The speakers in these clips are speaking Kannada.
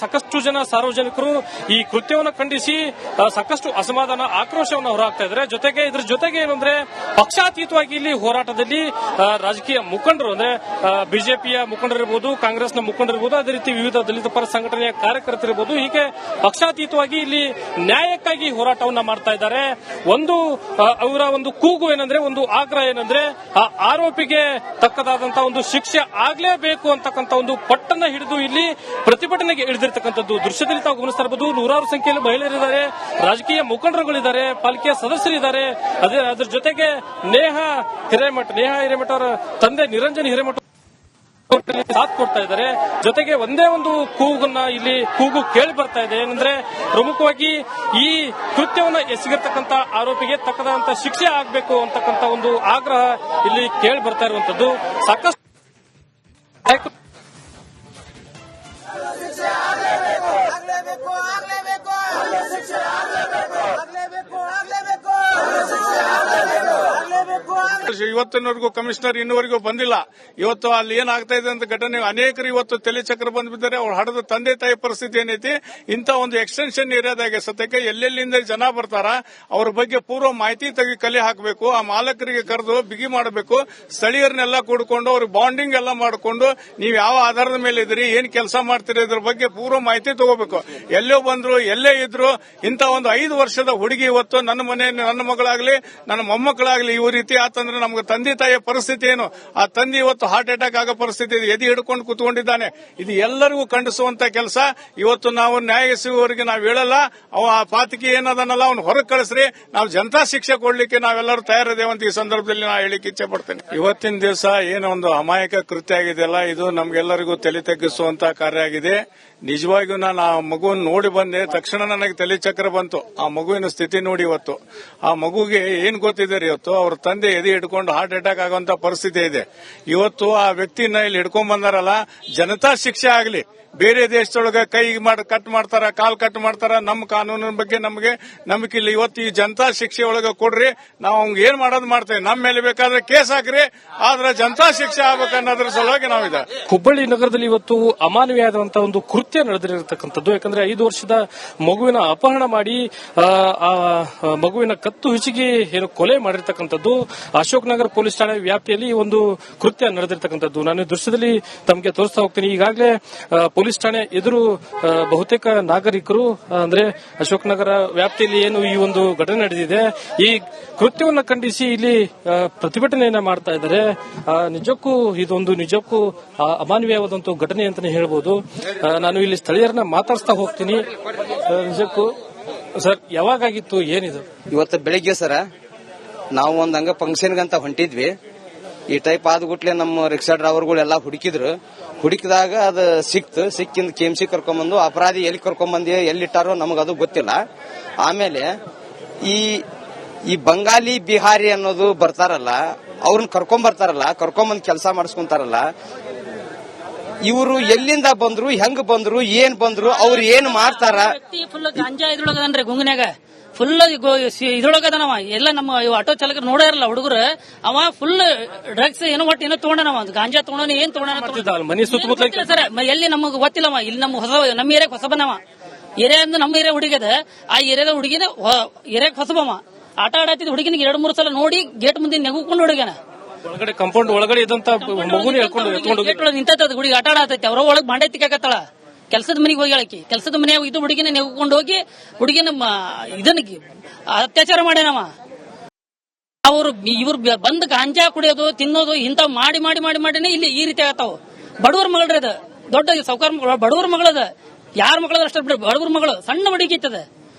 ಸಾಕಷ್ಟು ಜನ ಸಾರ್ವಜನಿಕರು ಈ ಕೃತ್ಯವನ್ನು ಖಂಡಿಸಿ ಸಾಕಷ್ಟು ಅಸಮಾಧಾನ ಆಕ್ರೋಶವನ್ನು ಹೊರಹಾಕ್ತಾ ಇದ್ದಾರೆ. ಜೊತೆಗೆ ಇದ್ರ ಜೊತೆಗೆ ಏನಂದ್ರೆ ಪಕ್ಷಾತೀತವಾಗಿ ಇಲ್ಲಿ ಹೋರಾಟದಲ್ಲಿ ರಾಜಕೀಯ ಮುಖಂಡರು ಅಂದ್ರೆ ಬಿಜೆಪಿಯ ಮುಖಂಡರಿರ್ಬೋದು, ಕಾಂಗ್ರೆಸ್ನ ಮುಖಂಡರಿರ್ಬೋದು, ಅದೇ ರೀತಿ ವಿವಿಧ ದಲಿತ ಪರ ಸಂಘಟನೆಯ ಕಾರ್ಯಕರ್ತರಿರ್ಬೋದು, ಹೀಗೆ ಪಕ್ಷಾತೀತವಾಗಿ ಇಲ್ಲಿ ನ್ಯಾಯಕ್ಕಾಗಿ ಹೋರಾಟವನ್ನ ಮಾಡ್ತಾ ಇದ್ದಾರೆ. ಅವರ ಒಂದು ಕೂಗು ಏನಂದ್ರೆ, ಒಂದು ಆಗ್ರಹ ಏನಂದ್ರೆ ಆ ಆರೋಪಿಗೆ ತಕ್ಕದಾದಂತಹ ಒಂದು ಶಿಕ್ಷೆ ಆಗ್ಲೇಬೇಕು ಅಂತಕ್ಕಂಥ ಒಂದು ಪಟ್ಟನ್ನ ಹಿಡಿದು ಇಲ್ಲಿ ಪ್ರತಿಭಟನೆಗೆ ಇಳಿದಿರ್ತಕ್ಕಂಥದ್ದು ದೃಶ್ಯದಲ್ಲಿ ತಾವು ಗಮನಿಸ್ತಾ ಇರಬಹುದು. ನೂರಾರು ಸಂಖ್ಯೆಯಲ್ಲಿ ಮಹಿಳೆಯರಿದ್ದಾರೆ, ರಾಜಕೀಯ ಮುಖಂಡರುಗಳಿದ್ದಾರೆ, ಪಾಲಿಕೆಯ ಸದಸ್ಯರಿದ್ದಾರೆ. ಅದ್ರ ಜೊತೆಗೆ ನೇಹಾ ಹಿರೇಮಠ ಅವರ ತಂದೆ ನಿರಂಜನ್ ಹಿರೇಮಠ ಸಾಥ್ ಕೊಡ್ತಾ ಇದ್ದಾರೆ. ಜೊತೆಗೆ ಒಂದೇ ಒಂದು ಕೂಗು ಕೇಳಿ ಬರ್ತಾ ಇದೆ. ಏನಂದ್ರೆ ಪ್ರಮುಖವಾಗಿ ಈ ಕೃತ್ಯವನ್ನು ಎಸಗಿರ್ತಕ್ಕಂಥ ಆರೋಪಿಗೆ ತಕ್ಕದಂತ ಶಿಕ್ಷೆ ಆಗಬೇಕು ಅಂತಕ್ಕಂಥ ಒಂದು ಆಗ್ರಹ ಇಲ್ಲಿ ಕೇಳಿ ಬರ್ತಾ ಇರುವಂತದ್ದು. ಸಾಕಷ್ಟು ಇವತ್ತಿನವರೆಗೂ ಕಮಿಷನರ್ ಇನ್ನುವರೆಗೂ ಬಂದಿಲ್ಲ. ಇವತ್ತು ಅಲ್ಲಿ ಏನಾಗ್ತಾ ಇದೆ ಅಂತ ಘಟನೆ ಅನೇಕರು ಇವತ್ತು ತಲೆ ಚಕ್ರ ಬಂದ್ಬಿದ್ದಾರೆ. ಅವ್ರು ಹಡದ ತಂದೆ ತಾಯಿ ಪರಿಸ್ಥಿತಿ ಏನೈತಿ, ಇಂಥ ಒಂದು ಎಕ್ಸ್ಟೆನ್ಷನ್ ಏರಿಯಾದಾಗ ಸದ್ಯಕ್ಕೆ ಎಲ್ಲೆಲ್ಲಿಂದ ಜನ ಬರ್ತಾರ ಅವ್ರ ಬಗ್ಗೆ ಪೂರ್ವ ಮಾಹಿತಿ ತೆಗಿ ಕಲೆ ಹಾಕಬೇಕು. ಆ ಮಾಲಕರಿಗೆ ಕರೆದು ಬಿಗಿ ಮಾಡಬೇಕು. ಸ್ಥಳೀಯರನ್ನೆಲ್ಲ ಕೂಡಿಕೊಂಡು ಅವ್ರಿಗೆ ಬಾಂಡಿಂಗ್ ಎಲ್ಲ ಮಾಡಿಕೊಂಡು ನೀವು ಯಾವ ಆಧಾರದ ಮೇಲೆ ಇದ್ರಿ, ಏನ್ ಕೆಲಸ ಮಾಡ್ತೀರಿ, ಇದ್ರ ಬಗ್ಗೆ ಪೂರ್ವ ಮಾಹಿತಿ ತಗೋಬೇಕು. ಎಲ್ಲೋ ಬಂದ್ರು, ಎಲ್ಲೇ ಇದ್ರು, ಇಂಥ ಒಂದು 5 ವರ್ಷದ ಹುಡುಗಿ ಇವತ್ತು ನನ್ನ ಮನೆ, ನನ್ನ ಮಗಳಾಗ್ಲಿ, ನನ್ನ ಮೊಮ್ಮಕ್ಕಳಾಗ್ಲಿ ಈ ರೀತಿ ಆತಂದ್ರೆ ನಮ್ಗೆ ತಂದೆ ತಾಯಿಯ ಪರಿಸ್ಥಿತಿ ಏನು? ಆ ತಂದೆ ಇವತ್ತು ಹಾರ್ಟ್ ಅಟ್ಯಾಕ್ ಆಗೋ ಪರಿಸ್ಥಿತಿ ಇದೆ, ಎದೆ ಹಿಡ್ಕೊಂಡು ಕೂತ್ಕೊಂಡಿದ್ದಾನೆ. ಇದು ಎಲ್ಲರಿಗೂ ಖಂಡಿಸುವಂತ ಕೆಲಸ. ಇವತ್ತು ನಾವು ನ್ಯಾಯ ಸಿಗುವವರೆಗೆ ನಾವು ಹೇಳಲ್ಲ, ಆ ಪಾತಕಿ ಏನದನ್ನಲ್ಲ ಅವ್ನು ಹೊರಗೆ ಕಳಿಸ್ರಿ, ನಾವು ಜನತಾ ಶಿಕ್ಷೆ ಕೊಡ್ಲಿಕ್ಕೆ ನಾವೆಲ್ಲರೂ ತಯಾರಿದ್ದೇವೆ ಅಂತ ಈ ಸಂದರ್ಭದಲ್ಲಿ ನಾ ಹೇಳಿಕ್ಕೆ ಇಚ್ಛೆ ಪಡ್ತೇನೆ. ಇವತ್ತಿನ ದಿವಸ ಏನೋ ಒಂದು ಅಮಾಯಕ ಕೃತ್ಯ ಆಗಿದೆಯಲ್ಲ, ಇದು ನಮ್ಗೆಲ್ಲರಿಗೂ ತಲೆ ತಗ್ಗಿಸುವಂತ ಕಾರ್ಯ ಆಗಿದೆ. ನಿಜವಾಗಿಯೂ ನಾನು ಆ ಮಗುವನ್ನು ನೋಡಿ ಬಂದೆ, ತಕ್ಷಣ ನನಗೆ ತಲೆ ಚಕ್ರ ಬಂತು. ಆ ಮಗುವಿನ ಸ್ಥಿತಿ ನೋಡಿ ಇವತ್ತು ಆ ಮಗುಗೆ ಏನ್ ಗೊತ್ತಿದೆ ಇವತ್ತು ಅವ್ರ ತಂದೆ ಎದೆ ಹಿಡ್ಕೊಂಡು ಹಾರ್ಟ್ ಅಟ್ಯಾಕ್ ಆಗುವಂತ ಪರಿಸ್ಥಿತಿ ಇದೆ. ಇವತ್ತು ಆ ವ್ಯಕ್ತಿನ ಇಲ್ಲಿ ಹಿಡ್ಕೊಂಡ್ ಬಂದಾರಲ್ಲ, ಜನತಾ ಶಿಕ್ಷೆ ಆಗಲಿ. ಬೇರೆ ದೇಶದೊಳಗೆ ಕೈ ಕಟ್ ಮಾಡ್ತಾರ, ಕಾಲ್ ಕಟ್ ಮಾಡ್ತಾರ, ನಮ್ಮ ಕಾನೂನಿನ ಬಗ್ಗೆ ನಮಗೆ ನಂಬಿಕೆ ಇಲ್ಲ. ಇವತ್ತು ಈ ಜನತಾ ಶಿಕ್ಷೆ ಒಳಗೆ ಕೊಡ್ರಿ, ನಾವು ಅವ್ಗೆ ಏನ್ ಮಾಡೋದು ಮಾಡ್ತೇವೆ. ನಮ್ಮ ಮೇಲೆ ಬೇಕಾದ್ರೆ ಕೇಸ್ ಹಾಕ್ರಿ, ಆದ್ರೆ ಜನತಾ ಶಿಕ್ಷೆ ಆಗ್ಬೇಕನ್ನೋದ್ರ ಸಲುವಾಗಿ ನಾವಿದೆ. ಹುಬ್ಬಳ್ಳಿ ನಗರದಲ್ಲಿ ಇವತ್ತು ಅಮಾನವೀಯವಾದಂತಹ ಒಂದು ಕೃತ್ಯ ನಡೆದಿರತಕ್ಕಂಥದ್ದು. ಯಾಕಂದ್ರೆ 5 ವರ್ಷದ ಮಗುವಿನ ಅಪಹರಣ ಮಾಡಿ ಆ ಮಗುವಿನ ಕತ್ತು ಹಿಚಿಗಿ ಏನು ಕೊಲೆ ಮಾಡಿರ್ತಕ್ಕಂಥದ್ದು ಅಶೋಕ್ ನಗರ ಪೊಲೀಸ್ ಠಾಣೆ ವ್ಯಾಪ್ತಿಯಲ್ಲಿ ಒಂದು ಕೃತ್ಯ ನಡೆದಿರತಕ್ಕಂಥದ್ದು. ನಾನು ದೃಶ್ಯದಲ್ಲಿ ತಮಗೆ ತೋರಿಸ್ತಾ ಹೋಗ್ತೀನಿ. ಈಗಾಗಲೇ ಪೊಲೀಸ್ ಠಾಣೆ ಎದುರು ಬಹುತೇಕ ನಾಗರಿಕರು ಅಂದ್ರೆ ಅಶೋಕ್ ನಗರ ವ್ಯಾಪ್ತಿಯಲ್ಲಿ ಏನು ಈ ಒಂದು ಘಟನೆ ನಡೆದಿದೆ, ಈ ಕೃತ್ಯವನ್ನು ಖಂಡಿಸಿ ಇಲ್ಲಿ ಪ್ರತಿಭಟನೆಯನ್ನ ಮಾಡ್ತಾ ಇದ್ದಾರೆ. ನಿಜಕ್ಕೂ ಅಮಾನವೀಯವಾದಂತಹ ಘಟನೆ ಅಂತಾನೆ ಹೇಳ್ಬೋದು. ನಾನು ಇಲ್ಲಿ ಸ್ಥಳೀಯರನ್ನ ಮಾತಾಡ್ಸ್ತಾ ಹೋಗ್ತೀನಿ. ನಿಜಕ್ಕೂ ಸರ್, ಯಾವಾಗಾಗಿತ್ತು, ಏನಿದು? ಇವತ್ತು ಬೆಳಿಗ್ಗೆ ಸರ ನಾವು ಒಂದ್ ಹಂಗ ಫಂಕ್ಷನ್ಗಂತ ಹೊಂಟಿದ್ವಿ. ಈ ಟೈಪ್ ಆದ್ಗುಟ್ಲೆ ನಮ್ಮ ರಿಕ್ಷಾ ಡ್ರೈವರ್ಗಳೆಲ್ಲ ಹುಡುಕಿದಾಗ ಅದು ಸಿಕ್ಕಿಂದ ಕೆಎಂಸಿ ಕರ್ಕೊಂಡ್ಬಂದು ಅಪರಾಧಿ ಎಲ್ಲಿ ಕರ್ಕೊಂಡ್ಬಂದಿ ಎಲ್ಲಿಟ್ಟಾರೋ ನಮಗದು ಗೊತ್ತಿಲ್ಲ. ಆಮೇಲೆ ಈ ಬಂಗಾಲಿ ಬಿಹಾರಿ ಅನ್ನೋದು ಬರ್ತಾರಲ್ಲ, ಅವ್ರನ್ನ ಕರ್ಕೊಂಬಂದ್ ಕೆಲಸ ಮಾಡಿಸ್ಕೊಂತಾರಲ್ಲ, ಇವರು ಎಲ್ಲಿಂದ ಬಂದ್ರು, ಹೆಂಗ್ ಬಂದ್ರು, ಏನ್ ಬಂದ್ರು, ಅವ್ರು ಏನ್ ಮಾಡ್ತಾರ? ಫುಲ್ ಗಾಂಜಾ ಇದ್ರೊಳಗದನ್ರಿ ಗುಂಗನ್ಯಾಗ ಫುಲ್ ಇದ್ರೊಳಗದನವ. ಎಲ್ಲ ನಮ್ಮ ಆಟೋ ಚಾಲಕರು ನೋಡಿರಲ್ಲ ಹುಡುಗರು, ಅವ ಫುಲ್ ಡ್ರಗ್ಸ್ ಏನೋ ಒಟ್ಟು ಏನೋ ತಗೊಂಡನವ, ಗಾಂಜಾ ತಗೊಂಡ, ಏನ್ ತಗೊಂಡ ಸರ್ ಎಲ್ಲಿ ನಮಗ್ ಗೊತ್ತಿಲ್ಲವ. ಇಲ್ಲಿ ನಮ್ಮ ಏರಿಯಾಗ ಹೊಸಬನವ. ಏರಿಯಾ ಅಂದ್ರೆ ನಮ್ಮ ಏರಿಯಾ ಹುಡುಗದ, ಆ ಏರಿಯಾದ ಹುಡುಗಿನ ಏರಿಯಾಗ ಹೊಸಬವ. ಆಟ ಆಡತ್ತಿದ್ ಹುಡುಗಿನ 2-3 ಸಲ ನೋಡಿ ಗೇಟ್ ಮುಂದೆ ನೆಗುಕೊಂಡು ಹುಡುಗನ ಒಳಗಡೆ ಕಾಂಪೌಂಡ್ ಒಳಗಡೆ ಇದ್ದಂತ ಮಗುನ ನಿಂತದ ಹುಡುಗಿ ಆಟ ಆಡತೈತಿ. ಅವ್ರ ಒಳಗ್ ಬಾಂಡೆ ತಿಕ್ಕಾಕತ್ತಾಳ. ಕೆಲಸದ ಮನೆಗೆ ಹೋಗಿ ಹೇಳಕಿ, ಕೆಲಸದ ಮನೆಯಾಗ ಇದು ಹುಡುಗಿನ ನೆಗ್ಕೊಂಡು ಹೋಗಿ ಹುಡುಗಿನ ಇದನ್ನ ಅತ್ಯಾಚಾರ ಮಾಡ್ಯಾನವ. ಇವ್ರು ಬಂದ್ ಗಾಂಜಾ ಕುಡಿಯೋದು, ತಿನ್ನೋದು, ಇಂಥವ್ ಮಾಡಿನೇ ಇಲ್ಲಿ ಈ ರೀತಿ ಆಗತ್ತಾವ. ಬಡವರ ಮಗಳದ, ದೊಡ್ಡ ಸಾವುಕಾರ ಬಡವರ ಮಗಳದ, ಯಾರ ಮಗಳದ ಅಷ್ಟ ಬಡವರ ಮಗಳು, ಸಣ್ಣ ಹುಡುಗಿ ಇತ್ತದ.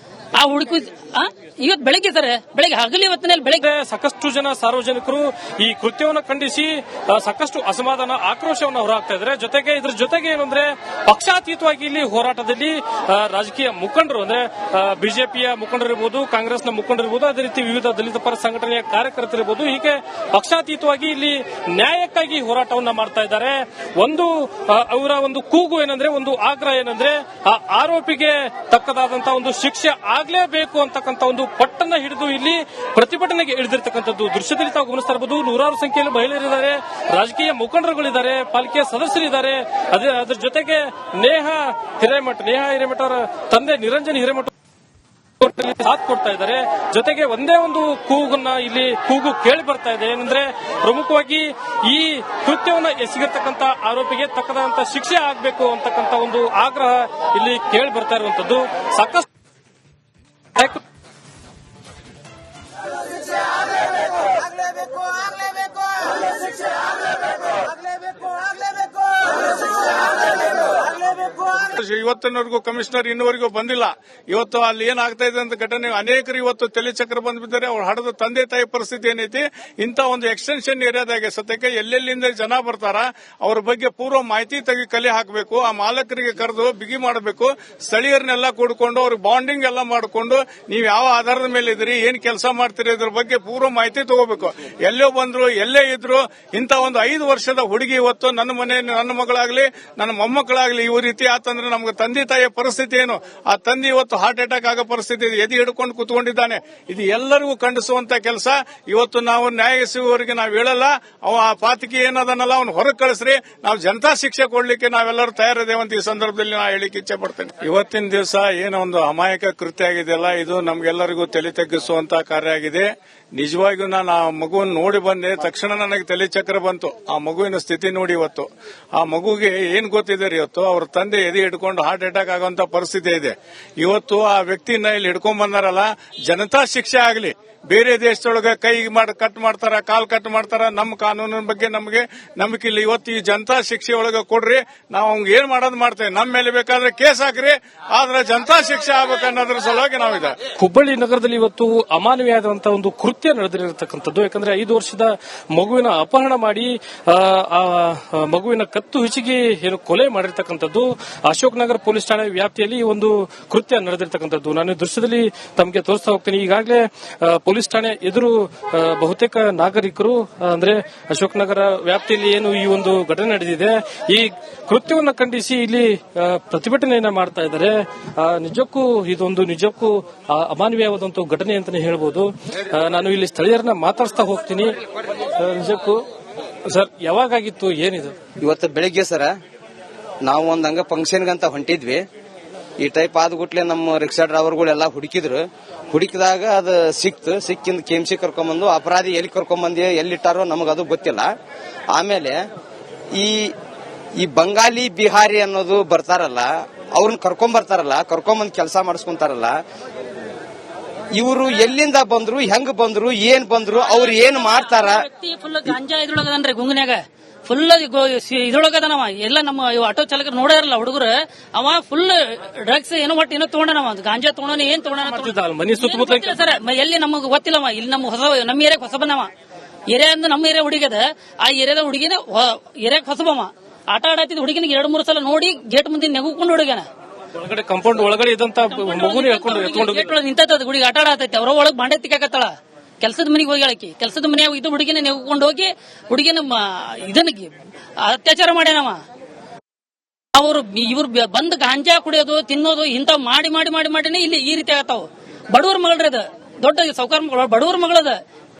ಆ ಹುಡುಗಿ ಇವತ್ತು ಬೆಳಗ್ಗೆ ಹಗಲಿ ಹೊತ್ತಿನಲ್ಲಿ ಬೆಳಗ್ಗೆ ಸಾಕಷ್ಟು ಜನ ಸಾರ್ವಜನಿಕರು ಈ ಕೃತ್ಯವನ್ನು ಖಂಡಿಸಿ ಸಾಕಷ್ಟು ಅಸಮಾಧಾನ ಆಕ್ರೋಶವನ್ನು ಹೊರಹಾಕ್ತಾ ಇದ್ದಾರೆ. ಇದ್ರ ಜೊತೆಗೆ ಏನಂದ್ರೆ ಪಕ್ಷಾತೀತವಾಗಿ ಇಲ್ಲಿ ಹೋರಾಟದಲ್ಲಿ ರಾಜಕೀಯ ಮುಖಂಡರು ಅಂದ್ರೆ ಬಿಜೆಪಿಯ ಮುಖಂಡರಿರ್ಬೋದು, ಕಾಂಗ್ರೆಸ್ನ ಮುಖಂಡರಿರ್ಬೋದು, ಅದೇ ರೀತಿ ವಿವಿಧ ದಲಿತ ಪರ ಸಂಘಟನೆಯ ಕಾರ್ಯಕರ್ತರಿರ್ಬೋದು, ಹೀಗೆ ಪಕ್ಷಾತೀತವಾಗಿ ಇಲ್ಲಿ ನ್ಯಾಯಕ್ಕಾಗಿ ಹೋರಾಟವನ್ನ ಮಾಡ್ತಾ ಇದ್ದಾರೆ. ಅವರ ಒಂದು ಕೂಗು ಏನಂದ್ರೆ, ಒಂದು ಆಗ್ರಹ ಏನಂದ್ರೆ ಆ ಆರೋಪಿಗೆ ತಕ್ಕದಾದಂತಹ ಒಂದು ಶಿಕ್ಷೆ ಆಗಲೇಬೇಕು ಅಂತಕ್ಕಂಥ ಒಂದು ಪಟ್ಟನ್ನ ಹಿಡಿದು ಇಲ್ಲಿ ಪ್ರತಿಭಟನೆಗೆ ಇಳಿದಿರ್ತಕ್ಕಂಥದ್ದು ದೃಶ್ಯದಲ್ಲಿ ತಾವು ಗಮನಿಸ್ತಾ ಇರಬಹುದು. ನೂರಾರು ಸಂಖ್ಯೆಯಲ್ಲಿ ಮಹಿಳೆಯರಿದ್ದಾರೆ, ರಾಜಕೀಯ ಮುಖಂಡರುಗಳಿದ್ದಾರೆ, ಪಾಲಿಕೆಯ ಸದಸ್ಯರಿದ್ದಾರೆ. ಅದ್ರ ಜೊತೆಗೆ ನೇಹಾ ಹಿರೇಮಠ ಅವರ ತಂದೆ ನಿರಂಜನ್ ಹಿರೇಮಠ ಸಾಥ್ ಕೊಡ್ತಾ ಇದ್ದಾರೆ. ಜೊತೆಗೆ ಒಂದೇ ಒಂದು ಕೂಗು ಕೇಳಿ ಬರ್ತಾ ಇದೆ. ಏನಂದ್ರೆ ಪ್ರಮುಖವಾಗಿ ಈ ಕೃತ್ಯವನ್ನ ಎಸಗಿರ್ತಕ್ಕಂಥ ಆರೋಪಿಗೆ ತಕ್ಕದಂತ ಶಿಕ್ಷೆ ಆಗಬೇಕು ಅಂತಕ್ಕಂಥ ಒಂದು ಆಗ್ರಹ ಇಲ್ಲಿ ಕೇಳಿ ಬರ್ತಾ ಇರುವಂತದ್ದು. ಸಾಕಷ್ಟು ಇವತ್ತಿನವರೆಗೂ ಕಮಿಷನರ್ ಇನ್ನುವರೆಗೂ ಬಂದಿಲ್ಲ. ಇವತ್ತು ಅಲ್ಲಿ ಏನಾಗ್ತಾ ಇದೆ ಅಂತ ಘಟನೆ ಅನೇಕರು ಇವತ್ತು ತಲೆ ಚಕ್ರ ಬಂದ್ಬಿದ್ದಾರೆ. ಅವ್ರು ಹಡದ ತಂದೆ ತಾಯಿ ಪರಿಸ್ಥಿತಿ ಏನೈತಿ, ಇಂತ ಒಂದು ಎಕ್ಸ್ಟೆನ್ಷನ್ ಏರಿಯಾದಾಗೆ ಸದ್ಯಕ್ಕೆ ಎಲ್ಲೆಲ್ಲಿಂದ ಜನ ಬರ್ತಾರ ಅವ್ರ ಬಗ್ಗೆ ಪೂರ್ವ ಮಾಹಿತಿ ತೆಗಿ ಕಲೆ ಹಾಕಬೇಕು. ಆ ಮಾಲಕರಿಗೆ ಕರೆದು ಬಿಗಿ ಮಾಡಬೇಕು. ಸ್ಥಳೀಯರನ್ನೆಲ್ಲ ಕೂಡ್ಕೊಂಡು ಅವ್ರಿಗೆ ಬಾಂಡಿಂಗ್ ಎಲ್ಲ ಮಾಡಿಕೊಂಡು ನೀವು ಯಾವ ಆಧಾರದ ಮೇಲೆ ಇದ್ರಿ, ಏನ್ ಕೆಲಸ ಮಾಡ್ತೀರಿ, ಇದ್ರ ಬಗ್ಗೆ ಪೂರ್ವ ಮಾಹಿತಿ ತಗೋಬೇಕು. ಎಲ್ಲೋ ಬಂದ್ರು ಎಲ್ಲೇ ಇದ್ರು ಇಂತ ಒಂದು 5 ವರ್ಷದ ಹುಡುಗಿ ಇವತ್ತು ನನ್ನ ಮಗಳಾಗ್ಲಿ ನನ್ನ ಮೊಮ್ಮಕ್ಕಳಾಗ್ಲಿ ಇವ್ ರೀತಿ ಆತಂದ್ರೆ ನಮ್ಗೆ ತಂದೆ ತಾಯಿಯ ಪರಿಸ್ಥಿತಿ ಏನು? ಆ ತಂದೆ ಇವತ್ತು ಹಾರ್ಟ್ ಅಟ್ಯಾಕ್ ಆಗೋ ಪರಿಸ್ಥಿತಿ ಇದೆ, ಎದೆ ಹಿಡ್ಕೊಂಡು ಕುತ್ಕೊಂಡಿದ್ದಾನೆ. ಇದು ಎಲ್ಲರಿಗೂ ಖಂಡಿಸುವಂತ ಕೆಲಸ. ಇವತ್ತು ನಾವು ನ್ಯಾಯ ಸಿಗುವವರೆಗೆ ನಾವು ಹೇಳಲ್ಲ. ಅವ ಆ ಪಾತಕಿ ಏನದನ್ನಲ್ಲ ಅವ್ನು ಹೊರಗೆ ಕಳಿಸ್ರಿ, ನಾವು ಜನತಾ ಶಿಕ್ಷೆ ಕೊಡ್ಲಿಕ್ಕೆ ನಾವೆಲ್ಲರೂ ತಯಾರಿದ್ದೇವಂತ ಈ ಸಂದರ್ಭದಲ್ಲಿ ನಾ ಹೇಳಿಕ್ಕೆ ಇಚ್ಛೆ ಪಡ್ತೇನೆ. ಇವತ್ತಿನ ದಿವಸ ಏನೋ ಒಂದು ಅಮಾಯಕ ಕೃತ್ಯ ಆಗಿದೆಯಲ್ಲ, ಇದು ನಮ್ಗೆಲ್ಲರಿಗೂ ತಲೆ ತಗ್ಗಿಸುವಂತ ಕಾರ್ಯ ಆಗಿದೆ. ನಿಜವಾಗಿಯೂ ನಾನು ಆ ಮಗುವನ್ನು ನೋಡಿ ಬಂದೆ, ತಕ್ಷಣ ನನಗೆ ತಲೆ ಚಕ್ರ ಬಂತು. ಆ ಮಗುವಿನ ಸ್ಥಿತಿ ನೋಡಿ ಇವತ್ತು ಆ ಮಗುಗೆ ಏನ್ ಗೊತ್ತಿದೆ ಇವತ್ತು ಅವ್ರ ತಂದೆ ಎದೆ ಹಿಡ್ಕೊಂಡು ಹಾರ್ಟ್ ಅಟ್ಯಾಕ್ ಆಗುವಂತ ಪರಿಸ್ಥಿತಿ ಇದೆ. ಇವತ್ತು ಆ ವ್ಯಕ್ತಿನ ಇಲ್ಲಿ ಹಿಡ್ಕೊಂಡ್ ಬಂದಾರಲ್ಲ, ಜನತಾ ಶಿಕ್ಷೆ ಆಗಲಿ. ಬೇರೆ ದೇಶದೊಳಗೆ ಕೈ ಕಟ್ ಮಾಡ್ತಾರ, ಕಾಲ್ ಕಟ್ ಮಾಡ್ತಾರ. ನಮ್ಮ ಕಾನೂನಿನ ಬಗ್ಗೆ ನಮಗೆ ನಂಬಿಕೆ ಇಲ್ಲ. ಇವತ್ತು ಈ ಜನತಾ ಶಿಕ್ಷೆ ಒಳಗೆ ಕೊಡ್ರಿ, ನಾವು ಅವ್ಗೆ ಏನ್ ಮಾಡೋದು ಮಾಡ್ತೇವೆ. ನಮ್ಮ ಮೇಲೆ ಬೇಕಾದ್ರೆ ಕೇಸ್ ಹಾಕ್ರಿ, ಆದ್ರೆ ಜನತಾ ಶಿಕ್ಷೆ ಆಗ್ಬೇಕನ್ನೋದ್ರ ಸಲುವಾಗಿ ನಾವಿದೆ. ಹುಬ್ಬಳ್ಳಿ ನಗರದಲ್ಲಿ ಇವತ್ತು ಅಮಾನವೀಯವಾದಂತಹ ಒಂದು ಕೃತ್ಯ ನಡೆದಿರತಕ್ಕಂಥದ್ದು. ಯಾಕಂದ್ರೆ 5 ವರ್ಷದ ಮಗುವಿನ ಅಪಹರಣ ಮಾಡಿ ಆ ಮಗುವಿನ ಕತ್ತು ಹಿಚಿಗಿ ಏನು ಕೊಲೆ ಮಾಡಿರ್ತಕ್ಕಂಥದ್ದು ಅಶೋಕ್ ನಗರ ಪೊಲೀಸ್ ಠಾಣೆ ವ್ಯಾಪ್ತಿಯಲ್ಲಿ ಈ ಒಂದು ಕೃತ್ಯ ನಡೆದಿರತಕ್ಕಂಥದ್ದು. ನಾನು ದೃಶ್ಯದಲ್ಲಿ ತಮಗೆ ತೋರಿಸ್ತಾ ಹೋಗ್ತೀನಿ. ಈಗಾಗಲೇ ಪೊಲೀಸ್ ಠಾಣೆ ಎದುರು ಬಹುತೇಕ ನಾಗರಿಕರು ಅಂದ್ರೆ ಅಶೋಕ್ ನಗರ ವ್ಯಾಪ್ತಿಯಲ್ಲಿ ಏನು ಈ ಒಂದು ಘಟನೆ ನಡೆದಿದೆ, ಈ ಕೃತ್ಯವನ್ನು ಖಂಡಿಸಿ ಇಲ್ಲಿ ಪ್ರತಿಭಟನೆಯನ್ನ ಮಾಡ್ತಾ ಇದ್ದಾರೆ. ನಿಜಕ್ಕೂ ಅಮಾನವೀಯವಾದಂತಹ ಘಟನೆ ಅಂತಾನೆ ಹೇಳ್ಬೋದು. ನಾನು ಇಲ್ಲಿ ಸ್ಥಳೀಯರನ್ನ ಮಾತಾಡ್ಸ್ತಾ ಹೋಗ್ತೀನಿ. ನಿಜಕ್ಕೂ ಸರ್, ಯಾವಾಗಾಗಿತ್ತು, ಏನಿದು? ಇವತ್ತು ಬೆಳಿಗ್ಗೆ ಸರ ನಾವು ಒಂದ್ ಹಂಗ ಫಂಕ್ಷನ್ಗಂತ ಹೊಂಟಿದ್ವಿ. ಈ ಟೈಪ್ ಆದ್ಗುಟ್ಲೆ ನಮ್ಮ ರಿಕ್ಷಾ ಡ್ರೈವರ್ಗಳೆಲ್ಲ ಹುಡುಕಿದಾಗ ಅದು ಸಿಕ್ಕಿಂದ ಕೆಎಂಸಿ ಕರ್ಕೊಂಬಂದು ಅಪರಾಧಿ ಎಲ್ಲಿ ಕರ್ಕೊಂಬಂದಿ ಎಲ್ಲಿಟ್ಟಾರೋ ನಮಗದು ಗೊತ್ತಿಲ್ಲ. ಆಮೇಲೆ ಈ ಬಂಗಾಲಿ ಬಿಹಾರಿ ಅನ್ನೋದು ಬರ್ತಾರಲ್ಲ, ಅವ್ರನ್ನ ಕರ್ಕೊಂಬಂದ್ ಕೆಲಸ ಮಾಡಿಸ್ಕೊಂತಾರಲ್ಲ, ಇವರು ಎಲ್ಲಿಂದ ಬಂದ್ರು, ಹೆಂಗ್ ಬಂದ್ರು, ಏನ್ ಬಂದ್ರು, ಅವ್ರು ಏನ್ ಮಾಡ್ತಾರ? ಫುಲ್ ಗಾಂಜಾ ಇದ್ರೊಳಗದನ್ರಿ ಗುಂಗನ್ಯಾಗ ಫುಲ್ ಇದ್ರೊಳಗದನವ. ಎಲ್ಲ ನಮ್ಮ ಆಟೋ ಚಾಲಕರು ನೋಡೇ ಇರಲ್ಲ ಹುಡುಗರು. ಅವ ಫುಲ್ ಡ್ರಗ್ಸ್ ಏನೋ ತಗೊಂಡನವ, ಗಾಂಜಾ ತಗೊಂಡ ಏನ್ ತಗೊಂಡ ಮನಿ ಸುತ್ತಮುತ್ತ ಸರ್. ಎಲ್ಲಿ ನಮಗ್ ಗೊತ್ತಿಲ್ಲವ. ಇಲ್ಲಿ ನಮ್ಮ ಏರಿಯಾಗ ಹೊಸಬನವ. ಏರಿಯಾ ಅಂದ್ರೆ ನಮ್ಮ ಏರಿಯಾ ಹುಡುಗದ, ಆ ಏರಿಯಾದ ಹುಡುಗಿನ ಏರಿಯಾಗ ಹೊಸಬವ. ಆಟ ಆಡತ್ತಿದ್ ಹುಡುಗಿನ 2-3 ಸಲ ನೋಡಿ ಗೇಟ್ ಮುಂದೆ ನೆಗುಕೊಂಡು ಹುಡುಗನ ಒಳಗಡೆ ಕಾಂಪೌಂಡ್ ಒಳಗಡೆ ಇದ್ದಂತ ಮಗುನ ನಿಂತದ ಹುಡುಗಿ ಆಟ ಆಡತೈತಿ. ಅವ್ರ ಒಳಗ್ ಬಾಂಡೆ ತಿಕ್ಕಾಕತ್ತಾಳ. ಕೆಲಸದ ಮನೆಗೆ ಹೋಗಿ ಹೇಳಕಿ, ಕೆಲಸದ ಮನೆಯಾಗ ಇದು ಹುಡುಗಿನ ನೆಗ್ಕೊಂಡು ಹೋಗಿ ಹುಡುಗಿನ ಇದನ್ನ ಅತ್ಯಾಚಾರ ಮಾಡ್ಯಾನವ. ಇವ್ರು ಬಂದ್ ಗಾಂಜಾ ಕುಡಿಯೋದು ತಿನ್ನೋದು ಇಂಥವ್ ಮಾಡಿನೇ ಇಲ್ಲಿ ಈ ರೀತಿ ಆಗತ್ತಾವ. ಬಡವ್ರ ಮಗಳ್ರದ, ದೊಡ್ಡ ಸೌಕಾರ ಬಡವ್ರ ಮಗಳದ.